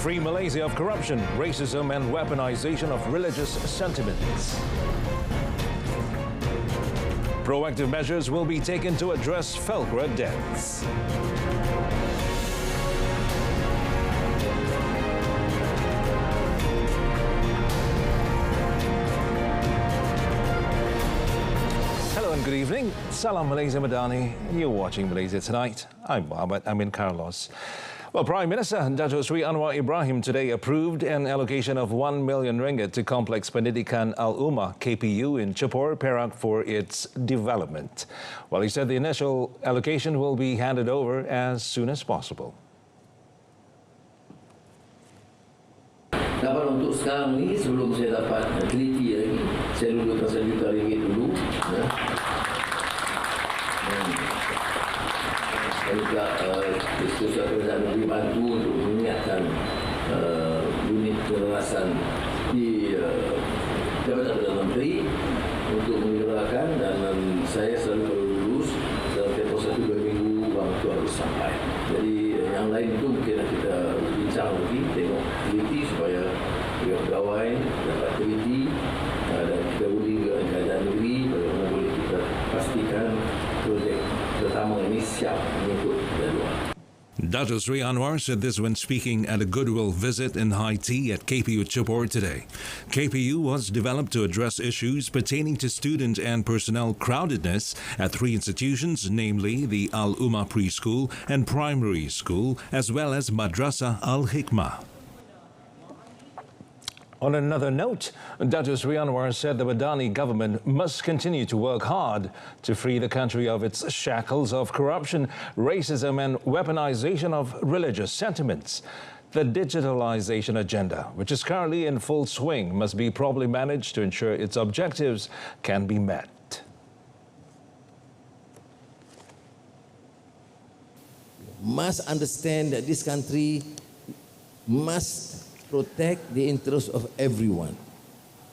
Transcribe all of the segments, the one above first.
Free Malaysia of corruption, racism and weaponization of religious sentiments. Proactive measures will be taken to address Felcra deaths. Hello and good evening. Salam Malaysia Madani. You're watching Malaysia Tonight. I'm Mohammed Amin Carlos. Well, Prime Minister Datuk Sri Anwar Ibrahim today approved an allocation of 1 million ringgit to Complex Pendidikan Al-Ummah KPU in Chepor, Perak for its development. Well, he said the initial allocation will be handed over as soon as possible. Dapat untuk sekarang ni, sebelum saya dapat teliti lagi, saya dudukkan RM1 juta dulu. Ya. Dan juga Sosial Kerajaan Negeri bantu untuk mengingatkan unit pengawasan di Jabatan Perdana Menteri untuk menggerakkan, dan saya selalu lulus dalam tempoh 1-2 minggu wang itu harus sampai. Jadi yang lain itu mungkin kita bincang lagi, tengok teliti supaya pegawai dapat teliti dan kita undi ke kerajaan negeri bagaimana boleh kita pastikan projek pertama ini siap mengikut jadual. Datuk Sri Anwar said this when speaking at a goodwill visit in high tea at KPU Chepor today. KPU was developed to address issues pertaining to student and personnel crowdedness at 3 institutions, namely the Al-Ummah Preschool and Primary School, as well as Madrasah Al-Hikmah. On another note, Datuk Sri Anwar said the Madani government must continue to work hard to free the country of its shackles of corruption, racism and weaponization of religious sentiments. The digitalization agenda, which is currently in full swing, must be properly managed to ensure its objectives can be met. Must understand that this country must protect the interests of everyone.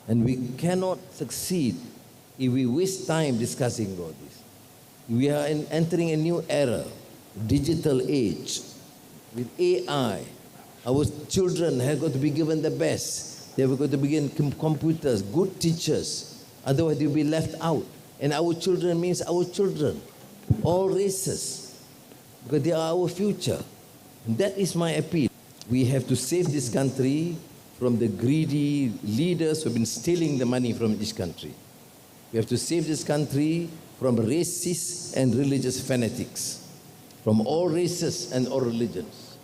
And we cannot succeed if we waste time discussing all this. We are entering a new era, digital age. With AI, our children have got to be given the best. They have got to be given computers, good teachers. Otherwise they will be left out. And our children means our children, all races, because they are our future. And that is my appeal. We have to save this country from the greedy leaders who have been stealing the money from this country. We have to save this country from racists and religious fanatics, from all races and all religions.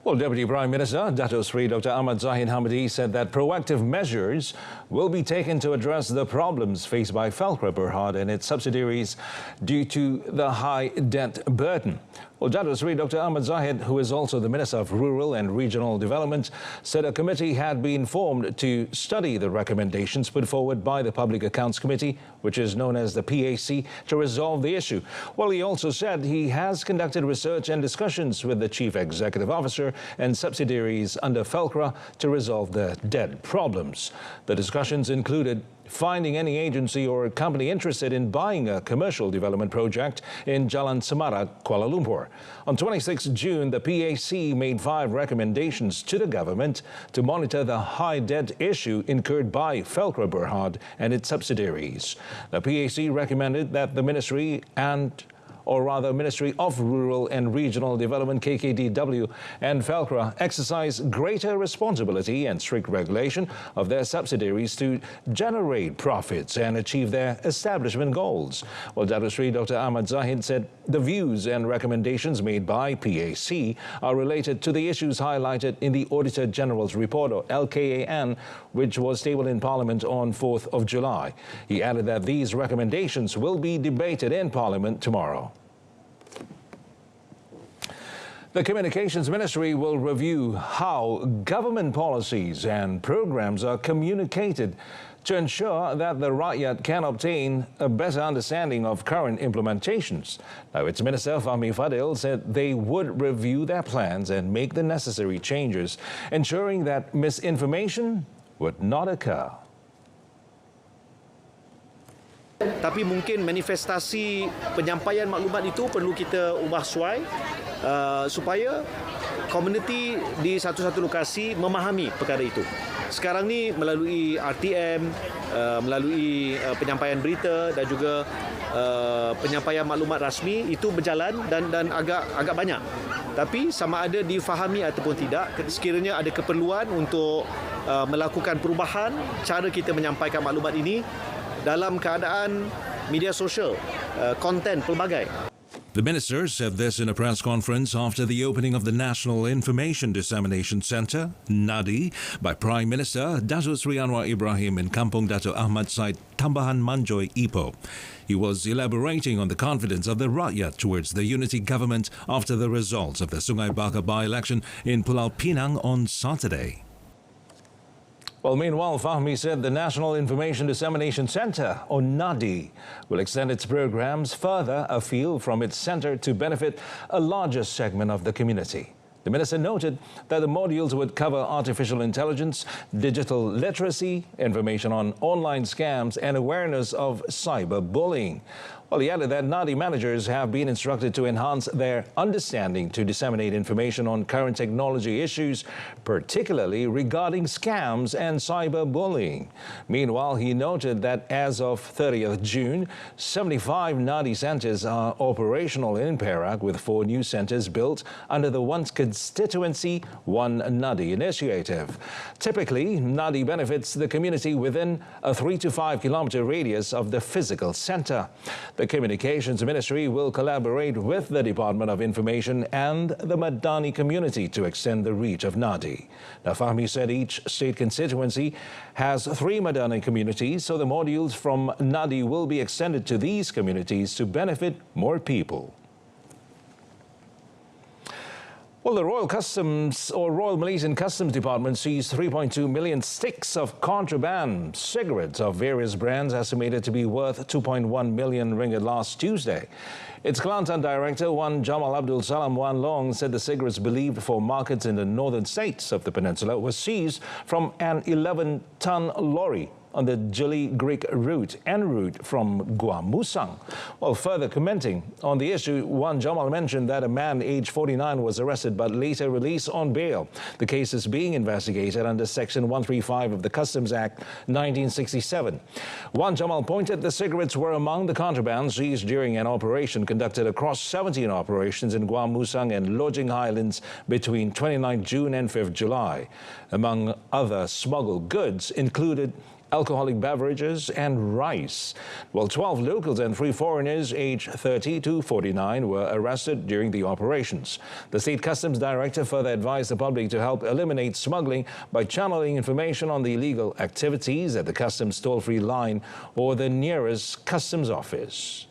Well, Deputy Prime Minister Datuk Sri Dr. Ahmad Zahid Hamidi said that proactive measures will be taken to address the problems faced by Felcra Berhad and its subsidiaries due to the high debt burden. Well, Datuk Sri Dr. Ahmad Zahid, who is also the Minister of Rural and Regional Development, said a committee had been formed to study the recommendations put forward by the Public Accounts Committee, which is known as the PAC, to resolve the issue. Well, he also said he has conducted research and discussions with the Chief Executive Officer and subsidiaries under Felcra to resolve the debt problems. The discussions included finding any agency or company interested in buying a commercial development project in Jalan Semarak, Kuala Lumpur. On 26 June, the PAC made 5 recommendations to the government to monitor the high debt issue incurred by Felcra Berhad and its subsidiaries. The PAC recommended that the Ministry of Rural and Regional Development KKDW and Felcra exercise greater responsibility and strict regulation of their subsidiaries to generate profits and achieve their establishment goals. Well, Datuk Sri Dr. Ahmad Zahid said the views and recommendations made by PAC are related to the issues highlighted in the Auditor General's report, or LKAN, which was tabled in Parliament on 4th of July. He added that these recommendations will be debated in Parliament tomorrow. The Communications Ministry will review how government policies and programs are communicated to ensure that the rakyat can obtain a better understanding of current implementations. Now, its Minister Fahmi Fadil said they would review their plans and make the necessary changes, ensuring that misinformation would not occur. Tapi mungkin manifestasi penyampaian maklumat itu perlu kita ubah suai supaya komuniti di satu-satu lokasi memahami perkara itu. Sekarang ni melalui RTM, melalui penyampaian berita dan juga penyampaian maklumat rasmi itu berjalan dan agak banyak. Tapi sama ada difahami ataupun tidak, sekiranya ada keperluan untuk melakukan perubahan cara kita menyampaikan maklumat ini dalam keadaan media sosial, konten pelbagai. The minister said this in a press conference after the opening of the National Information Dissemination Centre, NADI, by Prime Minister Datuk Seri Anwar Ibrahim in Kampung Dato' Ahmad Said, Tambahan Manjoy, Ipoh. He was elaborating on the confidence of the rakyat towards the unity government after the results of the Sungai Bakar by-election in Pulau Pinang on Saturday. Well, meanwhile, Fahmi said the National Information Dissemination Centre, or NADI, will extend its programs further afield from its centre to benefit a larger segment of the community. The minister noted that the modules would cover artificial intelligence, digital literacy, information on online scams, and awareness of cyberbullying. Well, he added that NADI managers have been instructed to enhance their understanding to disseminate information on current technology issues, particularly regarding scams and cyberbullying. Meanwhile, he noted that as of 30th June, 75 NADI centres are operational in Perak, with 4 new centres built under the Once Constituency, One NADI initiative. Typically, NADI benefits the community within a 3 to 5 kilometre radius of the physical centre. The Communications Ministry will collaborate with the Department of Information and the Madani community to extend the reach of NADI. Now, Fahmi said each state constituency has 3 Madani communities, so the modules from NADI will be extended to these communities to benefit more people. Well, the Royal Malaysian Customs Department seized 3.2 million sticks of contraband cigarettes of various brands estimated to be worth 2.1 million ringgit last Tuesday. Its Kelantan Director, Wan Jamal Abdul Salam Wan Long, said the cigarettes believed for markets in the northern states of the peninsula were seized from an 11-ton lorry on the Julai Greek route en route from Gua Musang. Well, further commenting on the issue, Wan Jamal mentioned that a man aged 49 was arrested but later released on bail. The case is being investigated under Section 135 of the Customs Act 1967. Wan Jamal pointed the cigarettes were among the contraband seized during an operation conducted across 17 operations in Gua Musang and Lojing Highlands between 29 June and 5 July. Among other smuggled goods included alcoholic beverages and rice. Well, 12 locals and 3 foreigners aged 30 to 49 were arrested during the operations. The State Customs Director further advised the public to help eliminate smuggling by channeling information on the illegal activities at the Customs toll-free line or the nearest Customs office.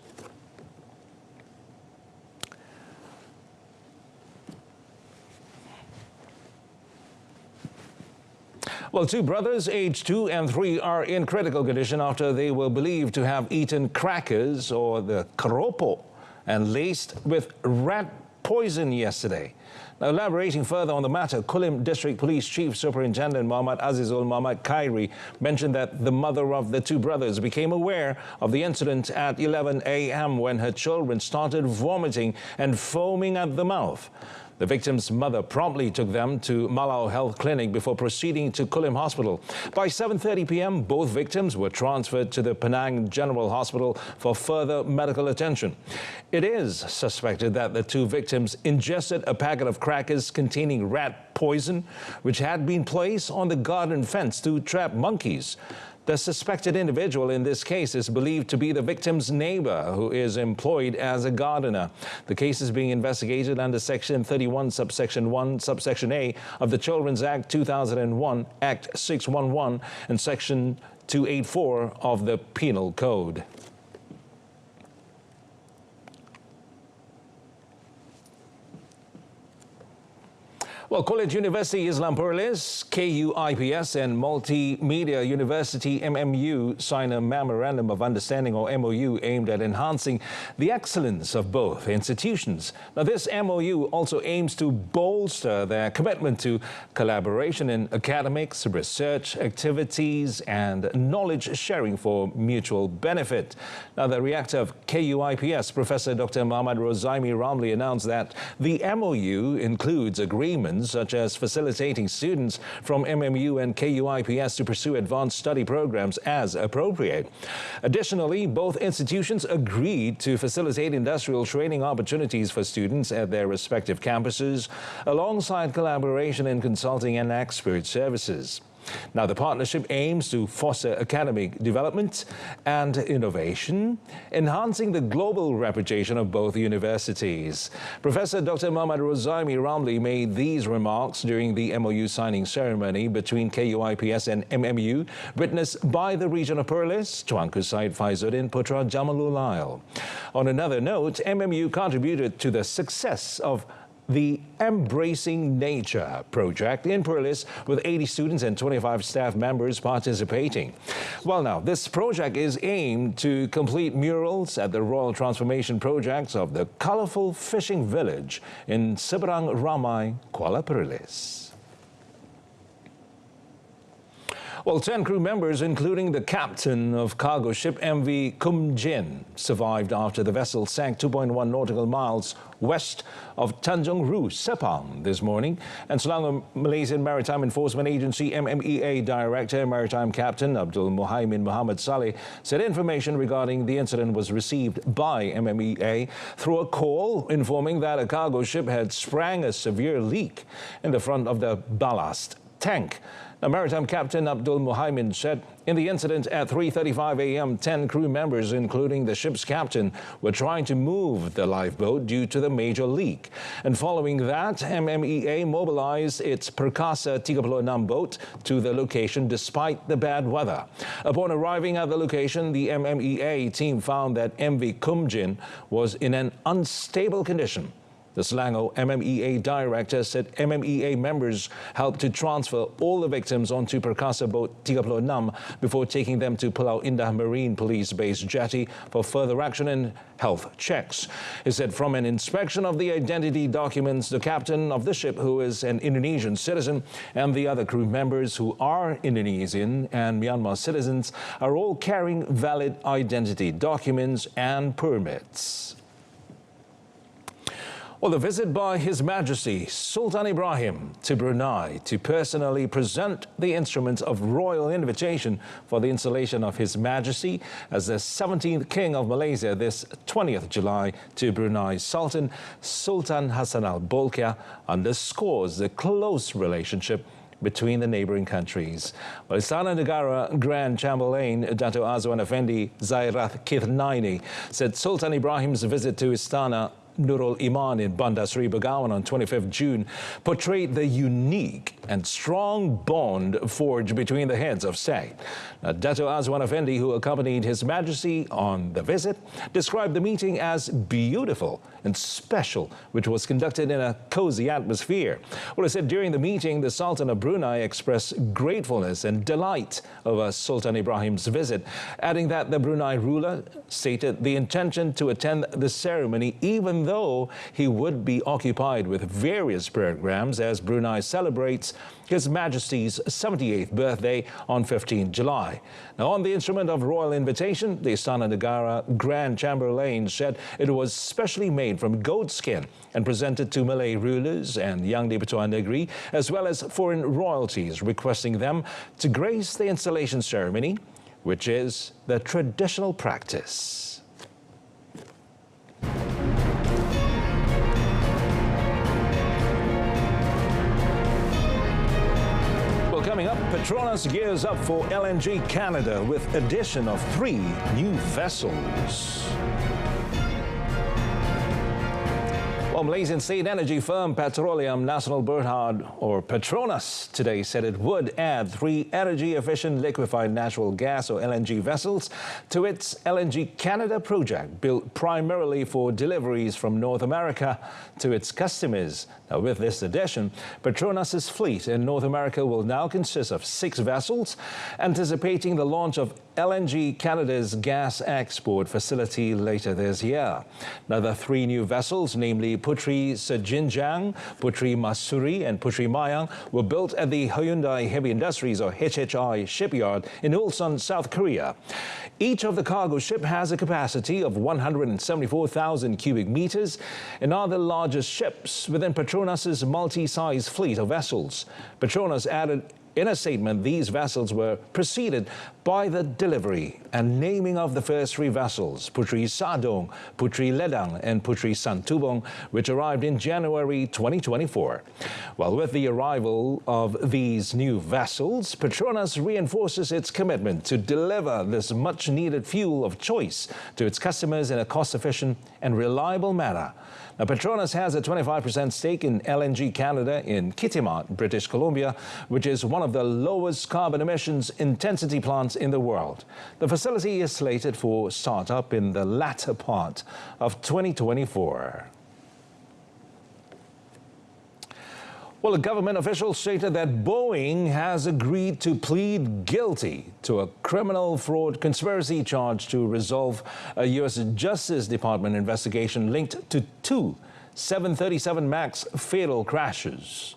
Well, 2 brothers aged 2 and 3 are in critical condition after they were believed to have eaten crackers or the keropok and laced with rat poison yesterday. Now, elaborating further on the matter, Kulim District Police Chief Superintendent Muhammad Azizul Muhammad Khairi mentioned that the mother of the 2 brothers became aware of the incident at 11 a.m. when her children started vomiting and foaming at the mouth. The victim's mother promptly took them to Malau Health Clinic before proceeding to Kulim Hospital. By 7:30 p.m., both victims were transferred to the Penang General Hospital for further medical attention. It is suspected that the 2 victims ingested a packet of crackers containing rat poison, which had been placed on the garden fence to trap monkeys. The suspected individual in this case is believed to be the victim's neighbor, who is employed as a gardener. The case is being investigated under Section 31, Subsection 1, Subsection A of the Children's Act 2001, Act 611, and Section 284 of the Penal Code. Well, College University Islam Perlis, KUIPS and Multimedia University MMU sign a Memorandum of Understanding or MOU aimed at enhancing the excellence of both institutions. Now, this MOU also aims to bolster their commitment to collaboration in academics, research activities and knowledge sharing for mutual benefit. Now, the rector of KUIPS, Professor Dr. Muhammad Rozaimi Ramli, announced that the MOU includes agreements such as facilitating students from MMU and KUIPS to pursue advanced study programs as appropriate. Additionally, both institutions agreed to facilitate industrial training opportunities for students at their respective campuses, alongside collaboration in consulting and expert services. Now, the partnership aims to foster academic development and innovation, enhancing the global reputation of both universities. Professor Dr. Muhammad Rozaimi Ramli made these remarks during the MOU signing ceremony between KUIPS and MMU, witnessed by the region of Perlis, Tuanku Said Faizuddin Putra Jamalul Ail. On another note, MMU contributed to the success of the Embracing Nature project in Perlis, with 80 students and 25 staff members participating. Well, now, this project is aimed to complete murals at the Royal Transformation projects of the colourful fishing village in Seberang Ramai, Kuala Perlis. Well, 10 crew members, including the captain of cargo ship MV Kumjin, survived after the vessel sank 2.1 nautical miles west of Tanjung Ru, Sepang this morning. And Selangor Malaysian Maritime Enforcement Agency MMEA Director, Maritime Captain Abdul Muhaimin Muhammad Saleh, said information regarding the incident was received by MMEA through a call informing that a cargo ship had sprang a severe leak in the front of the ballast tank. Now, Maritime Captain Abdul Muhaimin said in the incident at 3:35 a.m., 10 crew members, including the ship's captain, were trying to move the lifeboat due to the major leak. And following that, MMEA mobilized its Perkasa 36 boat to the location despite the bad weather. Upon arriving at the location, the MMEA team found that MV Kumjin was in an unstable condition. The Selangor MMEA director said MMEA members helped to transfer all the victims onto Perkasa boat 36 before taking them to Pulau Indah Marine Police Base jetty for further action and health checks. He said from an inspection of the identity documents, the captain of the ship, who is an Indonesian citizen, and the other crew members, who are Indonesian and Myanmar citizens, are all carrying valid identity documents and permits. Well, the visit by His Majesty Sultan Ibrahim to Brunei to personally present the instruments of royal invitation for the installation of His Majesty as the 17th King of Malaysia this 20th July to Brunei's Sultan Hassan Al Bolkiah underscores the close relationship between the neighbouring countries. Well, Istana Negara Grand Chamberlain Dato' Azwan Effendi Zairath Kithnaini said Sultan Ibrahim's visit to Istana Nurul Iman in Bandar Seri Begawan on 25th June portrayed the unique and strong bond forged between the heads of state. Now, Dato' Azwan Effendi, who accompanied His Majesty on the visit, described the meeting as beautiful and special, which was conducted in a cozy atmosphere. Well, he said during the meeting, the Sultan of Brunei expressed gratefulness and delight over Sultan Ibrahim's visit, adding that the Brunei ruler stated the intention to attend the ceremony even though he would be occupied with various programs as Brunei celebrates His Majesty's 78th birthday on 15 July. Now, on the instrument of royal invitation, the Istana Negara Grand Chamberlain said it was specially made from goat skin and presented to Malay rulers and Yang di-Pertuan Negeri, as well as foreign royalties, requesting them to grace the installation ceremony, which is the traditional practice. Coming up, Petronas gears up for LNG Canada with addition of 3 new vessels. Well, Malaysian state energy firm Petroleum Nasional Berhad, or Petronas, today said it would add 3 energy-efficient liquefied natural gas, or LNG, vessels to its LNG Canada project, built primarily for deliveries from North America to its customers. Now, with this addition, Petronas' fleet in North America will now consist of 6 vessels, anticipating the launch of LNG Canada's gas export facility later this year. Now, the 3 new vessels, namely Puteri Sejinjang, Puteri Masuri and Puteri Mayang, were built at the Hyundai Heavy Industries, or HHI, shipyard in Ulsan, South Korea. Each of the cargo ship has a capacity of 174,000 cubic meters and are the largest ships within Petronas' multi-size fleet of vessels. Petronas added in a statement these vessels were preceded by the delivery and naming of the first 3 vessels, Puteri Sadong, Puteri Ledang and Puteri Santubong, which arrived in January 2024. Well, with the arrival of these new vessels, Petronas reinforces its commitment to deliver this much-needed fuel of choice to its customers in a cost-efficient and reliable manner. Now, Petronas has a 25% stake in LNG Canada in Kitimat, British Columbia, which is one of the lowest carbon emissions intensity plants in the world. The facility is slated for startup in the latter part of 2024. Well, a government official stated that Boeing has agreed to plead guilty to a criminal fraud conspiracy charge to resolve a U.S. Justice Department investigation linked to 2 737 MAX fatal crashes.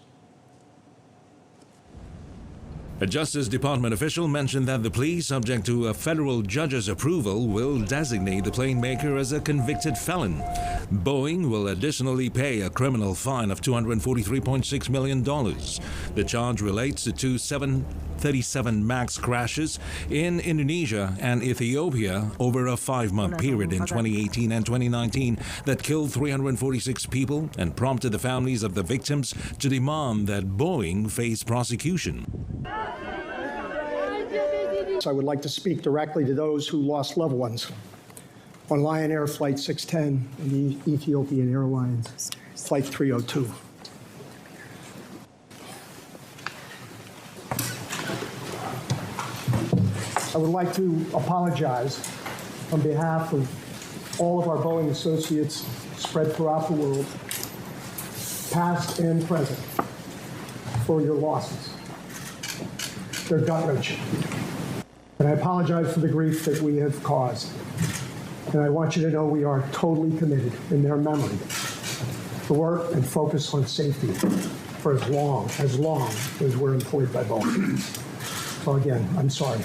A Justice Department official mentioned that the plea, subject to a federal judge's approval, will designate the plane maker as a convicted felon. Boeing will additionally pay a criminal fine of $243.6 million. The charge relates to 2 737 MAX crashes in Indonesia and Ethiopia over a 5-month period in 2018 and 2019 that killed 346 people and prompted the families of the victims to demand that Boeing face prosecution. I would like to speak directly to those who lost loved ones on Lion Air Flight 610 and the Ethiopian Airlines Flight 302. I would like to apologize on behalf of all of our Boeing associates spread throughout the world, past and present, for your losses. They're gut-wrenching. And I apologize for the grief that we have caused. And I want you to know we are totally committed in their memory to work and focus on safety for as long as we're employed by Boeing. So again, I'm sorry.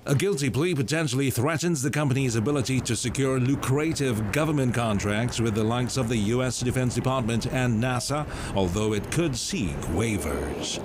A guilty plea potentially threatens the company's ability to secure lucrative government contracts with the likes of the U.S. Defense Department and NASA, although it could seek waivers.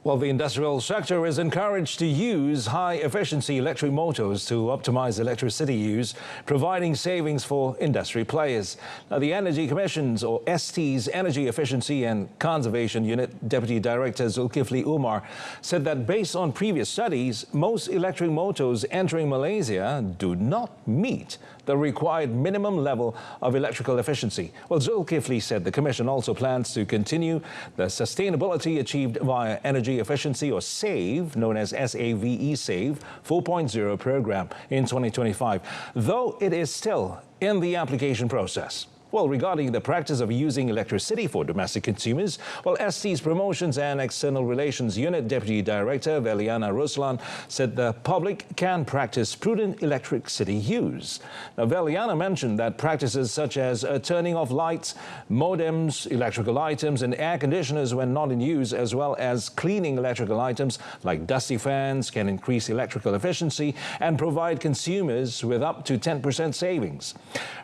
Well, the industrial sector is encouraged to use high-efficiency electric motors to optimize electricity use, providing savings for industry players. Now, the Energy Commission's, or ST's, Energy Efficiency and Conservation Unit Deputy Director Zulkifli Umar said that based on previous studies, most electric motors entering Malaysia do not meet the required minimum level of electrical efficiency. Well, Zulkifli said the Commission also plans to continue the sustainability achieved via energy efficiency, or SAVE, known as SAVE, SAVE 4.0 program in 2025, though it is still in the application process. Well, regarding the practice of using electricity for domestic consumers, well, ST's Promotions and External Relations Unit Deputy Director Veliana Ruslan said the public can practice prudent electricity use. Now, Veliana mentioned that practices such as turning off lights, modems, electrical items and air conditioners when not in use, as well as cleaning electrical items like dusty fans, can increase electrical efficiency and provide consumers with up to 10% savings.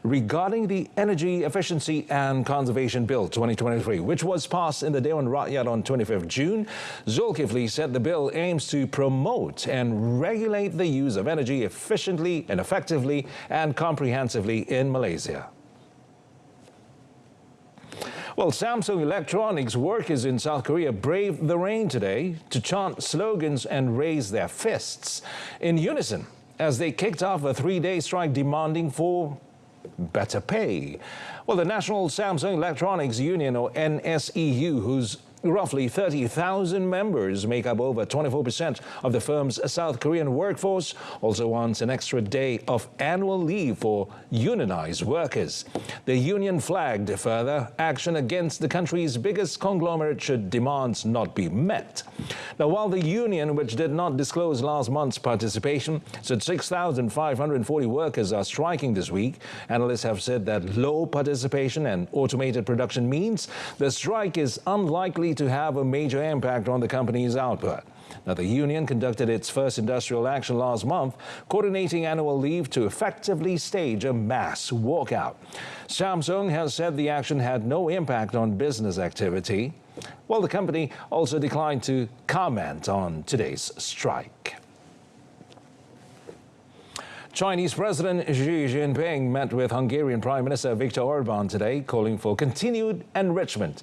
Regarding the Energy Efficiency and Conservation Bill 2023, which was passed in the Dewan Rakyat on 25th June, Zulkifli said the bill aims to promote and regulate the use of energy efficiently and effectively and comprehensively in Malaysia. Well, Samsung Electronics workers in South Korea braved the rain today to chant slogans and raise their fists in unison as they kicked off a 3-day strike demanding for better pay. Well, the National Samsung Electronics Union, or NSEU, whose roughly 30,000 members make up over 24% of the firm's South Korean workforce, also wants an extra day of annual leave for unionized workers. The union flagged further action against the country's biggest conglomerate should demands not be met. Now, while the union, which did not disclose last month's participation, said 6,540 workers are striking this week, analysts have said that low participation and automated production means the strike is unlikely to have a major impact on the company's output. Now, the union conducted its first industrial action last month, coordinating annual leave to effectively stage a mass walkout. Samsung has said the action had no impact on business activity, while the company also declined to comment on today's strike. Chinese President Xi Jinping met with Hungarian Prime Minister Viktor Orban today, calling for continued enrichment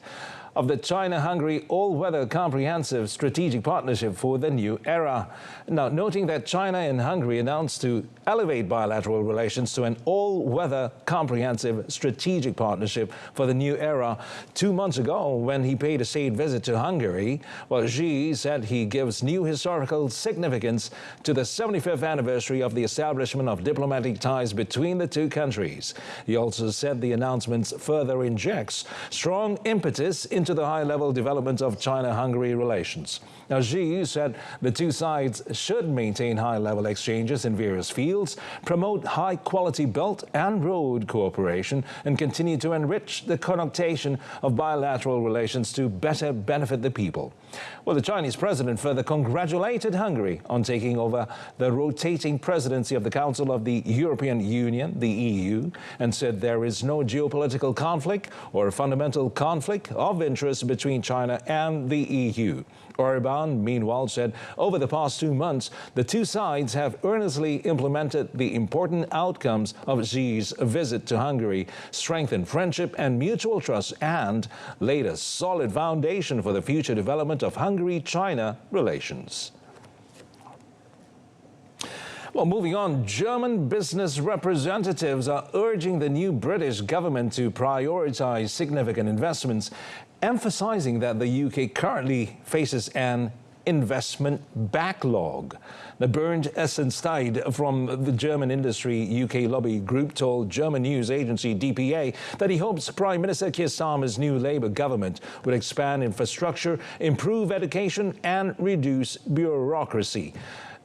of the China-Hungary all-weather comprehensive strategic partnership for the new era. Now, noting that China and Hungary announced to elevate bilateral relations to an all-weather comprehensive strategic partnership for the new era 2 months ago when he paid a state visit to Hungary, well, Xi said he gives new historical significance to the 75th anniversary of the establishment of diplomatic ties between the two countries. He also said the announcements further injects strong impetus into the high-level development of China-Hungary relations. Now, Xi said the two sides should maintain high-level exchanges in various fields, promote high-quality belt and road cooperation, and continue to enrich the connotation of bilateral relations to better benefit the people. Well, the Chinese president further congratulated Hungary on taking over the rotating presidency of the Council of the European Union, the EU, and said there is no geopolitical conflict or fundamental conflict of interest between China and the EU. Orban, meanwhile, said over the past 2 months, the two sides have earnestly implemented the important outcomes of Xi's visit to Hungary, strengthened friendship and mutual trust, and laid a solid foundation for the future development of Hungary-China relations. Well, moving on, German business representatives are urging the new British government to prioritize significant investments, emphasizing that the UK currently faces an investment backlog. The Bernd Essenstide from the German industry UK lobby group told German news agency DPA that he hopes Prime Minister Keir Starmer's new Labour government would expand infrastructure, improve education and reduce bureaucracy.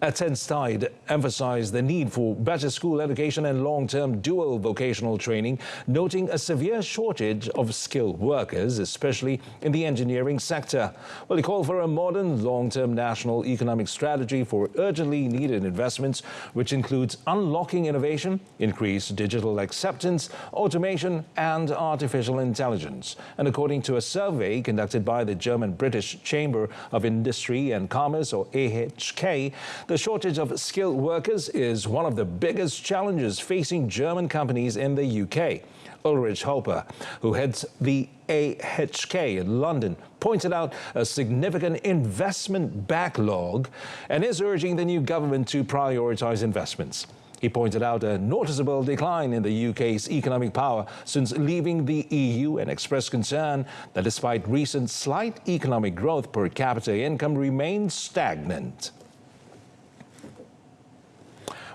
Essenstide emphasized the need for better school education and long-term dual vocational training, noting a severe shortage of skilled workers, especially in the engineering sector. Well, he called for a modern, long-term national economic strategy for urgently needed investments, which includes unlocking innovation, increased digital acceptance, automation, and artificial intelligence. And according to a survey conducted by the German-British Chamber of Industry and Commerce, or AHK, the shortage of skilled workers is one of the biggest challenges facing German companies in the UK. Ulrich Hopper, who heads the AHK in London, pointed out a significant investment backlog and is urging the new government to prioritize investments. He pointed out a noticeable decline in the UK's economic power since leaving the EU and expressed concern that despite recent slight economic growth, per capita income remains stagnant.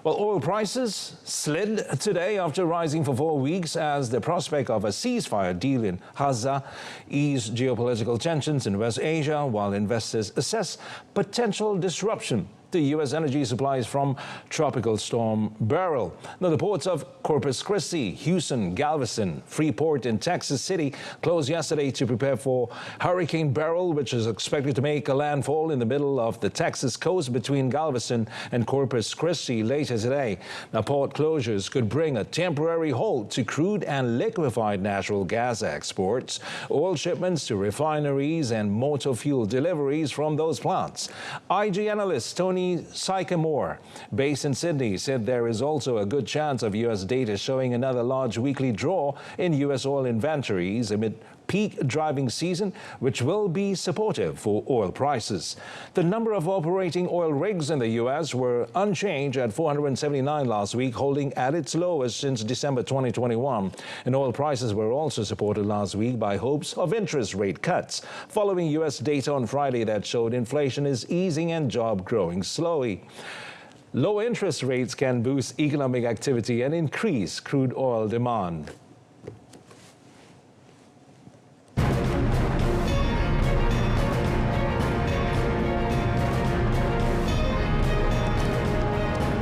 Well, oil prices slid today after rising for 4 weeks as the prospect of a ceasefire deal in Gaza eased geopolitical tensions in West Asia, while investors assess potential disruption to U.S. energy supplies from Tropical Storm Beryl. Now, the ports of Corpus Christi, Houston, Galveston, Freeport, and Texas City closed yesterday to prepare for Hurricane Beryl, which is expected to make a landfall in the middle of the Texas coast between Galveston and Corpus Christi later today. Now, port closures could bring a temporary halt to crude and liquefied natural gas exports, oil shipments to refineries, and motor fuel deliveries from those plants. IG analyst Tony company Sycamore, based in Sydney, said there is also a good chance of U.S. data showing another large weekly draw in U.S. oil inventories amid peak driving season, which will be supportive for oil prices. The number of operating oil rigs in the U.S. were unchanged at 479 last week, holding at its lowest since December 2021. And oil prices were also supported last week by hopes of interest rate cuts, following U.S. data on Friday that showed inflation is easing and job growing slowly. Low interest rates can boost economic activity and increase crude oil demand.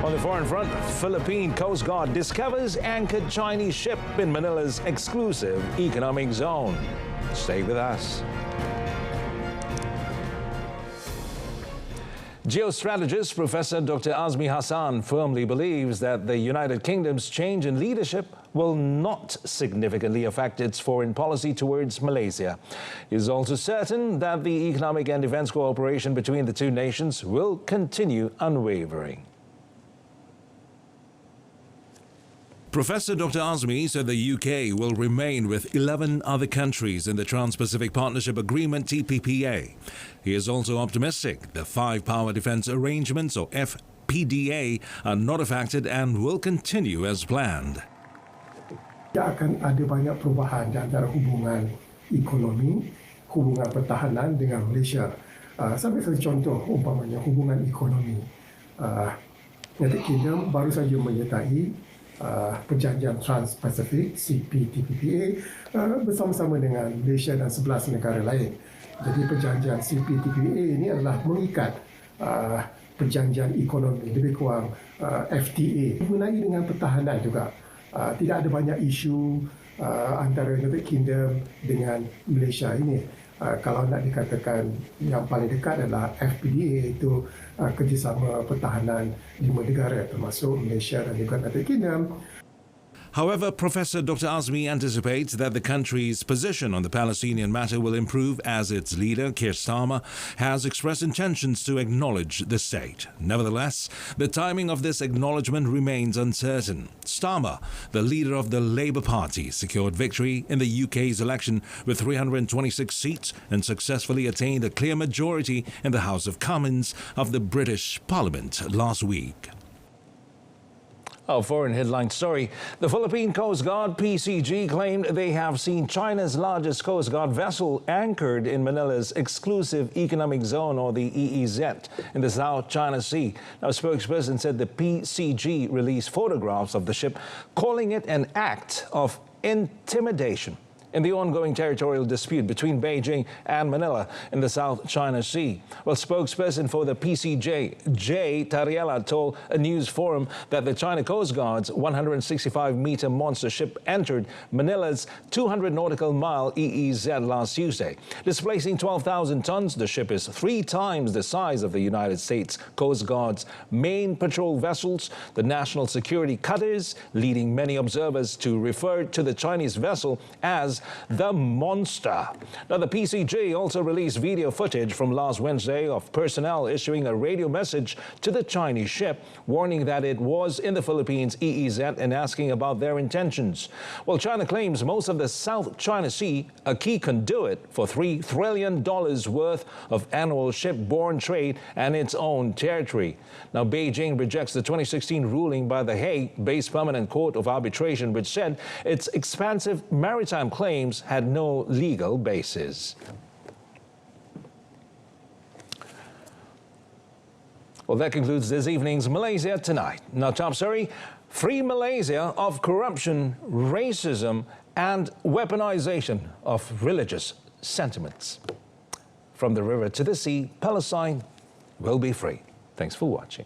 On the foreign front, Philippine Coast Guard discovers anchored Chinese ship in Manila's exclusive economic zone. Stay with us. Geostrategist Professor Dr. Azmi Hassan firmly believes that the United Kingdom's change in leadership will not significantly affect its foreign policy towards Malaysia. He is also certain that the economic and defense cooperation between the two nations will continue unwavering. Professor Dr. Azmi said the UK will remain with 11 other countries in the Trans-Pacific Partnership Agreement TPPA. He is also optimistic the five power defense arrangements, or FPDA, are not affected and will continue as planned. Akan ada banyak perubahan di antara hubungan ekonomi, hubungan pertahanan dengan Malaysia. Sampai satu contoh, umpamanya hubungan ekonomi. United Kingdom baru saja menyertai perjanjian Trans-Pacific CPTPPA bersama-sama dengan Malaysia dan 11 negara lain. Jadi perjanjian CPTPPA ini adalah mengikat perjanjian ekonomi, lebih kurang FTA. Mengenai dengan pertahanan juga, tidak ada banyak isu antara United Kingdom dengan Malaysia ini. Kalau nak dikatakan yang paling dekat adalah FPDA, itu kerjasama pertahanan 5 negara termasuk Malaysia dan juga United Kingdom. However, Professor Dr. Azmi anticipates that the country's position on the Palestinian matter will improve as its leader, Keir Starmer, has expressed intentions to acknowledge the state. Nevertheless, the timing of this acknowledgement remains uncertain. Starmer, the leader of the Labour Party, secured victory in the UK's election with 326 seats and successfully attained a clear majority in the House of Commons of the British Parliament last week. Our foreign headline story. The Philippine Coast Guard, PCG, claimed they have seen China's largest Coast Guard vessel anchored in Manila's exclusive economic zone, or the EEZ, in the South China Sea. Now, a spokesperson said the PCG released photographs of the ship, calling it an act of intimidation in the ongoing territorial dispute between Beijing and Manila in the South China Sea. Well, spokesperson for the PCJ, Jay Tariela, told a news forum that the China Coast Guard's 165-meter monster ship entered Manila's 200 nautical mile EEZ last Tuesday. Displacing 12,000 tons, the ship is 3 times the size of the United States Coast Guard's main patrol vessels, the national security cutters, leading many observers to refer to the Chinese vessel as the monster. Now, the PCG also released video footage from last Wednesday of personnel issuing a radio message to the Chinese ship, warning that it was in the Philippines EEZ and asking about their intentions. Well, China claims most of the South China Sea, a key conduit for $3 trillion worth of annual shipborne trade and its own territory. Now, Beijing rejects the 2016 ruling by the Hague-based Permanent Court of Arbitration, which said its expansive maritime claims had no legal basis. Well, that concludes this evening's Malaysia Tonight. Now, top story: free Malaysia of corruption, racism, and weaponization of religious sentiments. From the river to the sea, Palestine will be free. Thanks for watching.